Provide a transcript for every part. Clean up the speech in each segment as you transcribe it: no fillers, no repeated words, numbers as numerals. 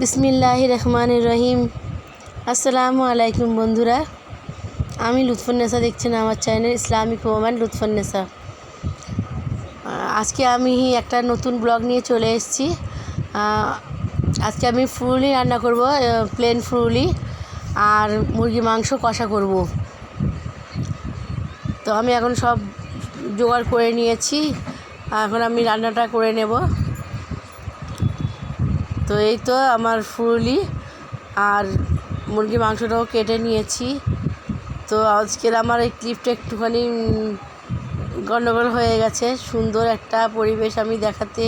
বিসমিল্লাহির রহমানির রহিম। আসসালামু আলাইকুম বন্ধুরা, আমি লুৎফুন্নেসা, দেখছেন আমার চ্যানেল ইসলামিক ওম্যান লুৎফুন্নেসা। আজকে আমি একটা নতুন ব্লগ নিয়ে চলে এসেছি। আজকে আমি ফুললি রান্না করব, প্লেন ফুললি আর মুরগি মাংস কষা করব। তো আমি এখন সব জোগাড় করে নিয়েছি, এখন আমি রান্নাটা করে নেব। তো এই তো আমার ফুললি আর মুরগি মাংসটাও কেটে নিয়েছি। তো আজকের আমার এই ক্লিপটা একটুখানি গণ্ডগোল হয়ে গেছে। সুন্দর একটা পরিবেশ আমি দেখাতে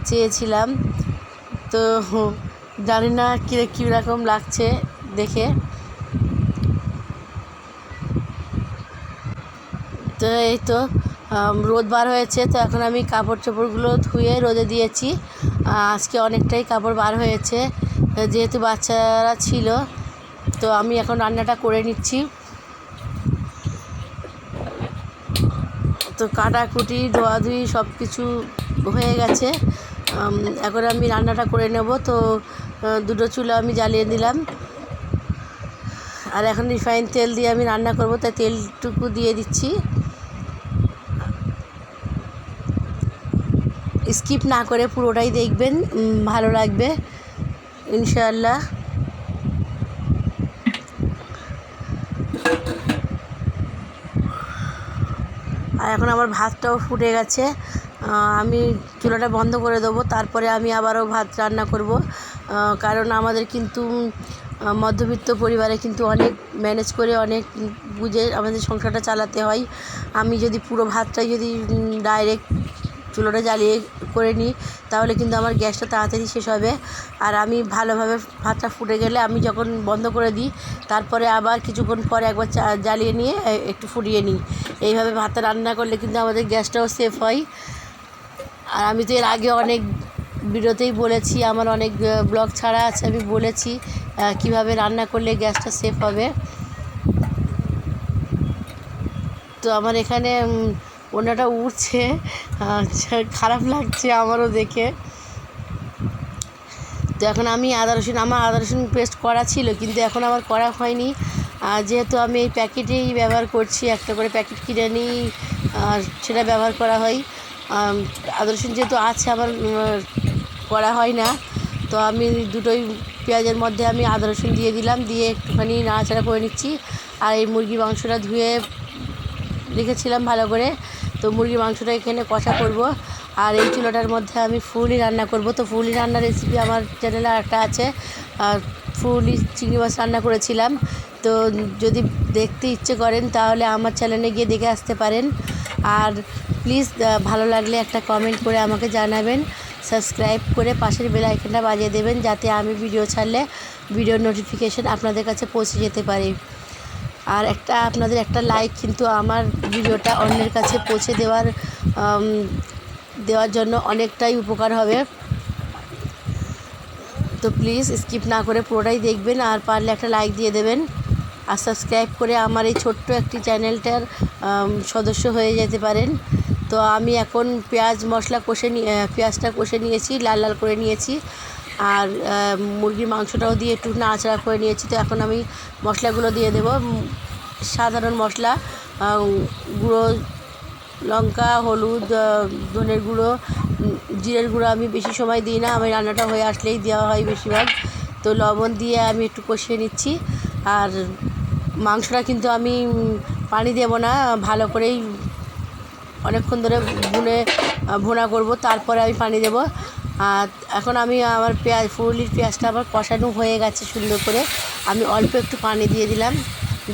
চেয়েছিলাম, তো জানি না কীরকম লাগছে দেখে। তো এই তো রোদ বার হয়েছে, তো এখন আমি কাপড় চোপড়গুলো ধুয়ে রোদে দিয়েছি। আজকে অনেকটাই কাপড় বার হয়েছে, যেহেতু বাচ্চারা ছিল। তো আমি এখন রান্নাটা করে নিচ্ছি। তো কাটাকুটি ধোয়াধুয়ি সব কিছু হয়ে গেছে, এখন আমি রান্নাটা করে নেব। তো দুটো চুলা আমি জ্বালিয়ে দিলাম, আর এখন রিফাইন তেল দিয়ে আমি রান্না করব, তাই তেলটুকু দিয়ে দিচ্ছি। স্কিপ না করে পুরোটাই দেখবেন, ভালো লাগবে ইনশাআল্লাহ। আর এখন আমার ভাতটাও ফুটে গেছে, আমি চুলাটা বন্ধ করে দেবো। তারপরে আমি আবারও ভাত রান্না করব, কারণ আমাদের কিন্তু মধ্যবিত্ত পরিবারে কিন্তু অনেক ম্যানেজ করে, অনেক বুঝে আমাদের সংসারটা চালাতে হয়। আমি যদি পুরো ভাতটাই যদি ডাইরেক্ট চুলোটা জ্বালিয়ে করে নিই, তাহলে কিন্তু আমার গ্যাসটা তাড়াতাড়ি শেষ হবে। আর আমি ভালোভাবে ভাতটা ফুটে গেলে আমি যখন বন্ধ করে দিই, তারপরে আবার কিছুক্ষণ পরে একবার জ্বালিয়ে নিয়ে একটু ফুটিয়ে নিই। এইভাবে ভাতটা রান্না করলে কিন্তু আমাদের গ্যাসটাও সেফ হয়। আর আমি তো এর আগে অনেক ভিডিওতেই বলেছি, আমার অনেক ব্লগ ছাড়া আছে, আমি বলেছি কিভাবে রান্না করলে গ্যাসটা সেফ হবে। তো আমার এখানে ওনাটা উঠছে, খারাপ লাগছে আমারও দেখে। তো এখন আমি আমার আদা রসুন পেস্ট করা ছিল, কিন্তু এখন আমার করা হয়নি। যেহেতু আমি এই প্যাকেটেই ব্যবহার করছি, একটা করে প্যাকেট কিনে নিই আর সেটা ব্যবহার করা হয়। আদা রসুন যেহেতু আছে, আমার করা হয় না। তো আমি দুটোই পেঁয়াজের মধ্যে আমি আদা রসুন দিয়ে দিলাম, দিয়ে একটুখানি নাড়াচাড়া করে নিচ্ছি। আর এই মুরগি মাংসটা ধুয়ে রেখেছিলাম ভালো করে, তো মুরগি মাংসটা এখানে কষা করব। আর এই চুলাটার মধ্যে আমি ফুলই রান্না করব। তো ফুলই রান্নার রেসিপি আমার চ্যানেলে একটা আছে, আর ফুলই চিংড়ি মাছ রান্না করেছিলাম। তো যদি দেখতে ইচ্ছে করেন তাহলে আমার চ্যানেলে গিয়ে দেখে আসতে পারেন। আর প্লিজ ভালো লাগলে একটা কমেন্ট করে আমাকে জানাবেন, সাবস্ক্রাইব করে পাশের বেল আইকনটা বাজিয়ে দেবেন, যাতে আমি ভিডিও ছাড়লে ভিডিওর নোটিফিকেশন আপনাদের কাছে পৌঁছে যেতে পারে। আর আপনাদের একটা লাইক কিন্তু আমার ভিডিওটা অন্যের কাছে পৌঁছে দেওয়ার জন্য অনেকটাই উপকার হবে। তো প্লিজ স্কিপ না করে পুরোটাই দেখবেন, আর পারলে একটা লাইক দিয়ে দেবেন, আর সাবস্ক্রাইব করে আমার এই ছোট্ট একটি চ্যানেলটার সদস্য হয়ে যেতে পারেন। তো আমি এখন পেঁয়াজটা কষে নিয়েছি, লাল লাল করে নিয়েছি। আর মুরগির মাংসটাও দিয়ে একটু নাড়াচাড়া করে নিয়েছি। তো এখন আমি মশলাগুলো দিয়ে দেব। সাধারণ মশলা, গুঁড়ো লঙ্কা, হলুদ, ধনের গুঁড়ো, জিরের গুঁড়ো আমি বেশি সময় দিই না, আমি রান্নাটা হয়ে আসলেই দেওয়া হয় বেশিরভাগ। তো লবণ দিয়ে আমি একটু কষিয়ে নিচ্ছি। আর মাংসটা কিন্তু আমি পানি দেব না, ভালো করেই অনেকক্ষণ ধরে ভুনা করব, তারপরে আমি পানি দেব। আর এখন আমি আমার ফুললির পেঁয়াজটা আবার কষানো হয়ে গেছে সুন্দর করে, আমি অল্প একটু পানি দিয়ে দিলাম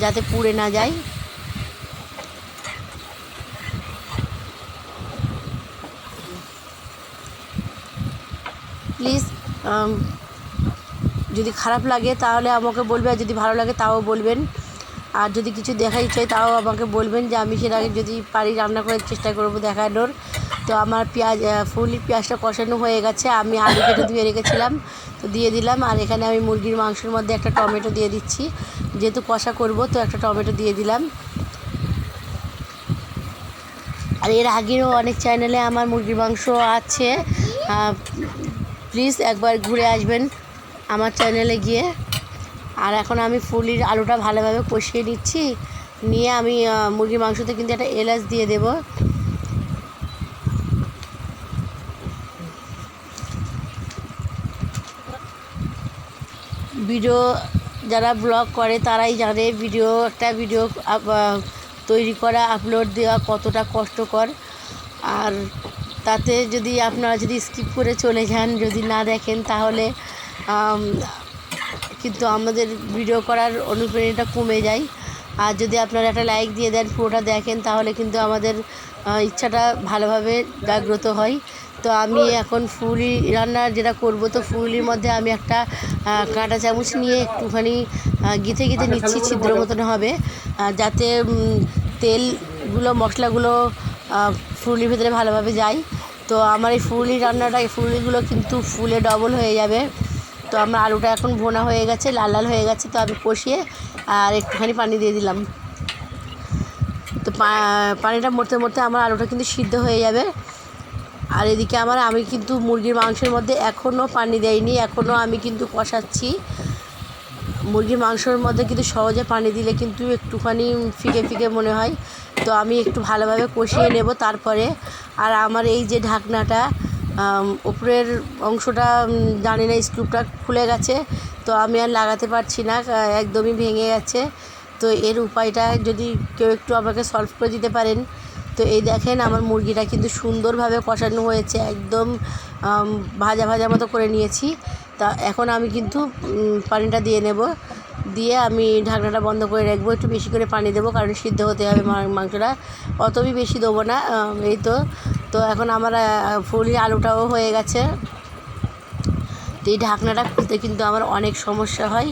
যাতে পুড়ে না যায়। প্লিজ যদি খারাপ লাগে তাহলে আমাকে বলবে, আর যদি ভালো লাগে তাও বলবেন। আর যদি কিছু দেখাই চাই তাও আমাকে বলবেন, যে আমি সেটা যদি পারি রান্না করার চেষ্টা করব দেখানোর। তো আমার ফুললির পেঁয়াজটা কষানো হয়ে গেছে, আমি আলু কেটে ধুয়ে রেখেছিলাম, তো দিয়ে দিলাম। আর এখানে আমি মুরগির মাংসের মধ্যে একটা টমেটো দিয়ে দিচ্ছি, যেহেতু কষা করব তো একটা টমেটো দিয়ে দিলাম। আর এর আগেও অনেক চ্যানেলে আমার মুরগির মাংস আছে, প্লিজ একবার ঘুরে আসবেন আমার চ্যানেলে গিয়ে। আর এখন আমি ফুলির আলুটা ভালোভাবে কষিয়ে নিচ্ছি, নিয়ে আমি মুরগির মাংসতে কিন্তু একটা এলাচ দিয়ে দেব। ভিডিও যারা ব্লগ করে তারাই জানে একটা ভিডিও তৈরি করা, আপলোড দেওয়া কতটা কষ্টকর। আর তাতে যদি আপনারা যদি স্কিপ করে চলে যান, যদি না দেখেন, তাহলে কিন্তু আমাদের ভিডিও করার অনুপ্রেরণাটা কমে যায়। আর যদি আপনারা একটা লাইক দিয়ে দেন, পুরোটা দেখেন, তাহলে কিন্তু আমাদের ইচ্ছাটা ভালোভাবে জাগ্রত হয়। তো আমি এখন ফুলি রান্না যেটা করব, তো ফুলির মধ্যে আমি একটা কাঁটা চামচ নিয়ে একটুখানি গিথে নিচ্ছি, ছিদ্র মতন হবে, যাতে তেলগুলো মশলাগুলো ফুলির ভেতরে ভালোভাবে যায়। তো আমার এই ফুলি রান্নাটা, এই ফুলিগুলো কিন্তু ফুলে ডবল হয়ে যাবে। তো আমার আলুটা এখন ভোনা হয়ে গেছে, লাল লাল হয়ে গেছে। তো আমি কষিয়ে আর একটুখানি পানি দিয়ে দিলাম। তো পানিটা মরতে মরতে আমার আলুটা কিন্তু সিদ্ধ হয়ে যাবে। আর এদিকে আমি কিন্তু মুরগির মাংসের মধ্যে এখনও পানি দেইনি, এখনও আমি কিন্তু কষাচ্ছি। মুরগির মাংসের মধ্যে কিন্তু সহজে পানি দিলে কিন্তু একটুখানি ফিকে ফিকে মনে হয়। তো আমি একটু ভালোভাবে কষিয়ে নেব তারপরে। আর আমার এই যে ঢাকনাটা, উপরের অংশটা জানি না, স্ক্রুটা খুলে গেছে, তো আমি আর লাগাতে পারছি না, একদমই ভেঙে গেছে। তো এর উপায়টা যদি কেউ একটু আমাকে সলভ করে দিতে পারেন। তো এই দেখেন, আমার মুরগিটা কিন্তু সুন্দরভাবে কষানো হয়েছে, একদম ভাজা ভাজা মতো করে নিয়েছি। তা এখন আমি কিন্তু পানিটা দিয়ে নেব, দিয়ে আমি ঢাকনাটা বন্ধ করে রাখবো। একটু বেশি করে পানি দেবো, কারণ সিদ্ধ হতে হবে মাংসটা, অতই বেশি দেবো না। এই তো এখন আমার ফুলি আলুটাও হয়ে গেছে। তো এই ঢাকনাটা খুলতে কিন্তু আমার অনেক সমস্যা হয়,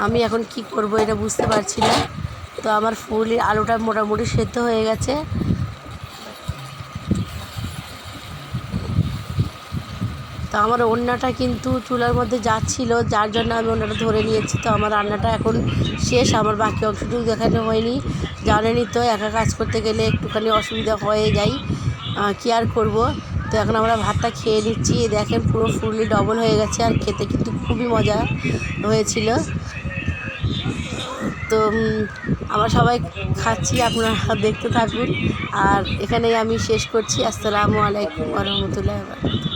আমি এখন কি করব এটা বুঝতে পারছি না। তো আমার ফুলি আলুটা মোটামুটি সেদ্ধ হয়ে গেছে। তো আমার ওড়নাটা কিন্তু চুলার মধ্যে যাচ্ছিল, যার জন্য আমি ওড়নাটা ধরে নিয়েছি। তো আমার রান্নাটা এখন শেষ, আমার বাকি অংশটুকু দেখানো হয়নি। জানেনই তো, একা কাজ করতে গেলে একটুখানি অসুবিধা হয়ে যায়, কী আর করবো। তো এখন আমরা ভাতটা খেয়ে নিচ্ছি। দেখেন পুরো ফুললি ডবল হয়ে গেছে, আর খেতে কিন্তু খুবই মজা হয়েছিল। তো আমরা সবাই খাচ্ছি, আপনারা দেখতে থাকুন। আর এখানেই আমি শেষ করছি। আসসালামু আলাইকুম ওয়া রাহমাতুল্লাহি ওয়া বারাকাতুহু।